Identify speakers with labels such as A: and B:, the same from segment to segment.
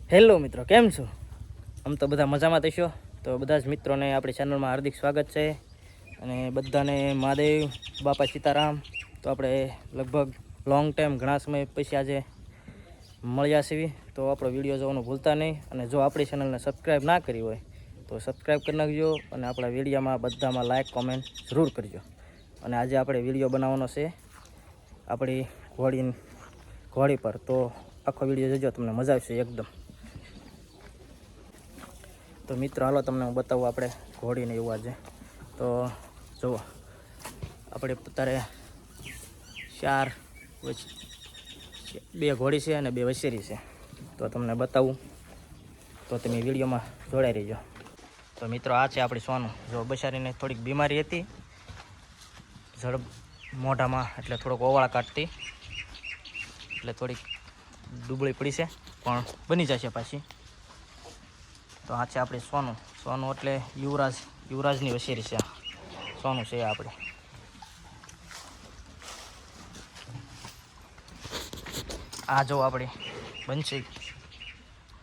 A: Hello મિત્રો, કેમ છો? આમ તો બધા મજામાં થશો. તો બધા જ મિત્રોને આપણી ચેનલમાં હાર્દિક સ્વાગત છે અને બધાને મહાદેવ બાપા સીતારામ. તો આપણે લગભગ લોંગ ટાઈમ ઘણા સમય પછી આજે મળ્યા છીએ. તો આપણો વિડીયો જોવાનું ભૂલતા નહીં અને જો આપણી ચેનલને સબસ્ક્રાઈબ ના કરી હોય તો સબસ્ક્રાઈબ કરી નાખજો અને આપણા વિડીયોમાં બધામાં લાઈક કોમેન્ટ જરૂર કરજો. અને આજે આપણે વિડીયો બનાવવાનો છે આપણી ઘોડી પર. તો આખો વિડીયો જોજો, તમને મજા આવશે એકદમ. તો મિત્રો હાલો તમને હું બતાવું આપણે ઘોડીને એવું આજે. તો જુઓ, આપણે અત્યારે 2 ઘોડી છે અને 2 વછેરી છે. તો તમને બતાવું, તો તમે વિડીયોમાં જોડાઈ રહીજો. તો મિત્રો આ છે આપણી સોનું. જો બસારીને થોડીક બીમારી હતી, જડ મોઢામાં, એટલે થોડોક ઓવાળા કાઢતી, એટલે થોડીક ડૂબળી પડી છે, પણ બની જશે પાછી. તો આ છે આપણે સોનું એટલે યુવરાજની વછેરી છે. સોનું છે આપણે. આ જો આપણી બંસી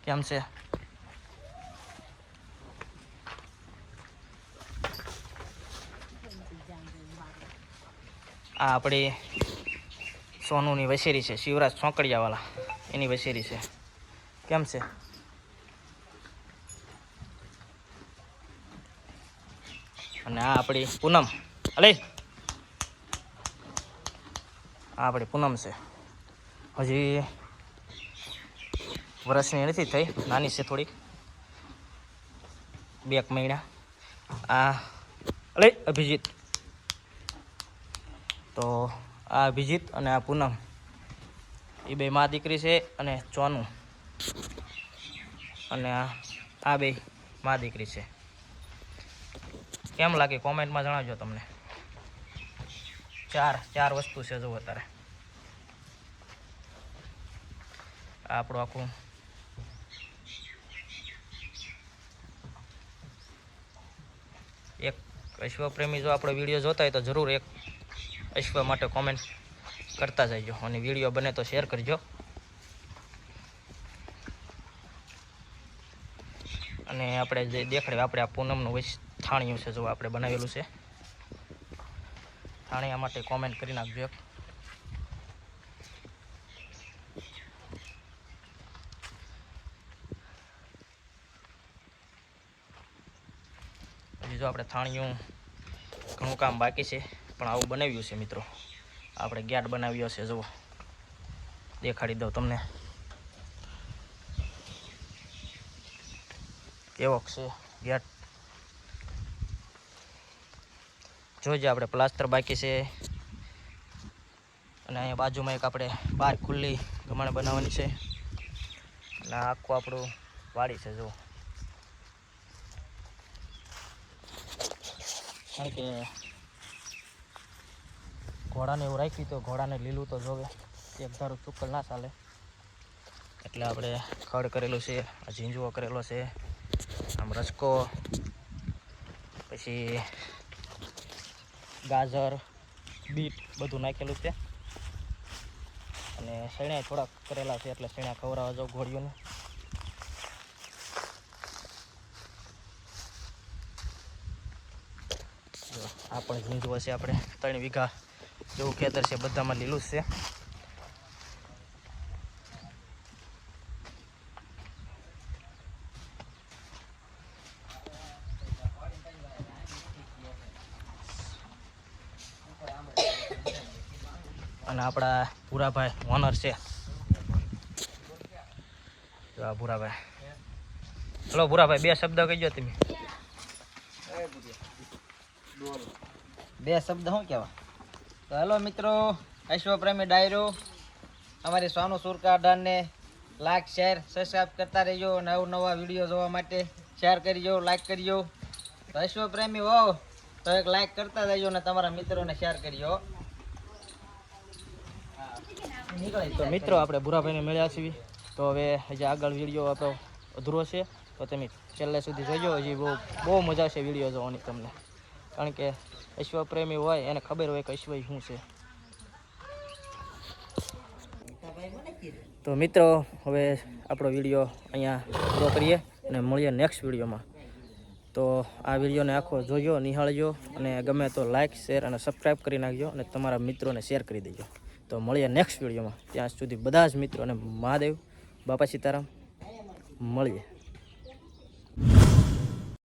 A: કેમ છે. આ આપણી સોનુની વછેરી છે, શિવરાજ ચોકડિયાવાળા, એની વછેરી છે. કેમ છે? અને આ આપણી પૂનમ. અલે આ આપણી પૂનમ છે. હજી વર્ષની નથી થઈ, નાની છે થોડીક, 2 મહિના. આ અલે અભિજીત. તો આ અભિજીત અને આ પૂનમ, એ 2 મા દીકરી છે. અને ચોનું અને આ 2 મા દીકરી છે. કેમ લાગે કોમેન્ટમાં જણાવજો તમને. 4 વસ્તુ છે જો અત્યારે. આપણું આખું એક અશ્વપ્રેમી જો આપણો વિડીયો જોતા હોય તો જરૂર એક અશ્વ માટે કોમેન્ટ કરતા જજો અને વિડીયો બને તો શેર કરજો. અને આપણે જે દેખાડે, આપણે આ પૂનમનું થાણિયું છે જો આપણે બનાવેલું છે. થાણિયા માટે કોમેન્ટ કરી નાખજો. હજી જો આપણે થાણિયું ઘણું કામ બાકી છે, પણ આવું બનાવ્યું છે મિત્રો. આપણે ગેટ બનાવ્યો છે, જુઓ, દેખાડી દઉં તમને કેવો છે ગેટ. જોઈજો, આપણે પ્લાસ્ટર બાકી છે. અને અહીંયા બાજુમાં એક આપણે બહાર ખુલ્લી ગમાણ બનાવવાની છે. અને આખું આપણું વાડી છે જુઓ. કારણ કે ઘોડાને એવું રાખ્યું તો ઘોડાને લીલું તો જોવે, એક ધારું ચુક્કલ ના ચાલે. એટલે આપણે ખડ કરેલું છે, આ ઝીંજવો કરેલો છે, આમ રસકો, પછી ગાજર, બીટ બધું નાખેલું છે. અને શેણા થોડાક કરેલા છે, એટલે શેણા ખવડાવવા જાવ ઘોડીઓને. આ પણ ઝીંજવો છે. આપણે 3 વીઘા જેવું ખેતર છે, બધામાં લીલું જ છે. અને આપણા ભૂરાભાઈ ઓનર છે. જો આ ભૂરાભાઈ. હલો ભૂરાભાઈ, 2 શબ્દ કહીજો તમે.
B: 2 શબ્દ શું કહેવા? તો હેલો મિત્રો, અશ્વપ્રેમી ડાયરો, અમારી સોનું સુરકા અડાનને લાઈક, શેર, સબસ્ક્રાઈબ કરતા રહેજો. નવા વિડીયો જોવા માટે શેર કરજો, લાઈક કરજો. તો અશ્વપ્રેમી હોવ તો એક લાઈક કરતા રહેજો અને તમારા મિત્રોને શેર કરજો.
A: તો મિત્રો આપણે ભૂરાભાઈને મળ્યા છીએ. તો હવે હજી આગળ વિડીયો આપણો અધૂરો છે, તો તમે છેલ્લે સુધી જોજો. હજી બહુ મજા આવશે વિડીયો જોવાની તમને. કારણ કે અશ્વપ્રેમી હોય એને ખબર હોય કે અશ્વ શું છે. તો મિત્રો હવે આપણો વિડીયો અહીંયા પૂરો કરીએ અને મળીએ નેક્સ્ટ વિડીયોમાં. તો આ વિડીયોને આખો જોજો, નિહાળજો અને ગમે તો લાઇક, શેર અને સબસ્ક્રાઈબ કરી નાખજો અને તમારા મિત્રોને શેર કરી દેજો. તો મળીએ નેક્સ્ટ વિડીયોમાં. ત્યાં સુધી બધા જ મિત્રોને મહાદેવ, બાપા સીતારામ. મળીએ.